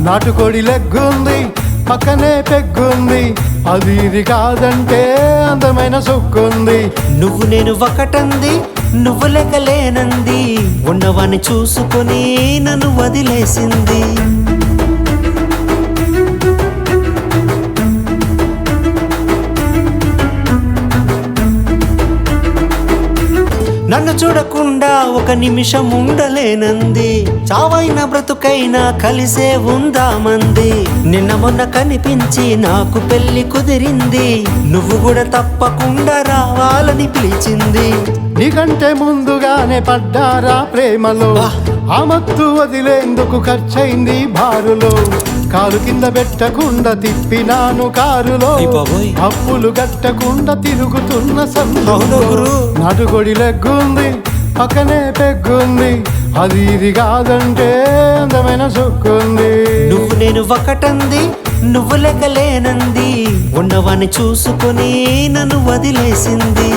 నాటుకోడి లెగ్గుంది పక్కనే పెగ్గుంది, అది ఇది కాదంటే అందమైన సొక్కుంది. నువ్వు నేను ఒకటంది, నువ్వు లెక్కలేనంది, ఉన్నవాన్ని చూసుకొని నన్ను వదిలేసింది. నన్ను చూడకుండా ఒక నిమిషం ఉండలేనంది, చావైన బ్రతుకైనా కలిసే ఉందామంది. నిన్న మొన్న కనిపించి నాకు పెళ్లి కుదిరింది, నువ్వు కూడా తప్పకుండా రావాలని పిలిచింది. నీకంటే ముందుగానే పడ్డారా ప్రేమలో, ఆ మత్తు వదిలేందుకు ఖర్చయింది బారులో. కాలు కింద పెట్టకుండా తిప్పినాను కారులో, అప్పులు గట్టకుండా తిరుగుతున్న సందులో. నాటుకోడి లెగ్గుంది పక్కనే పెగ్గుంది, అది ఇది కాదంటే అందమైన సొక్కుంది. నువ్వు నేను ఒకటంది, నువ్వు లెక్కలేనంది, ఉన్నవాన్ని చూసుకొని నన్ను వదిలేసింది.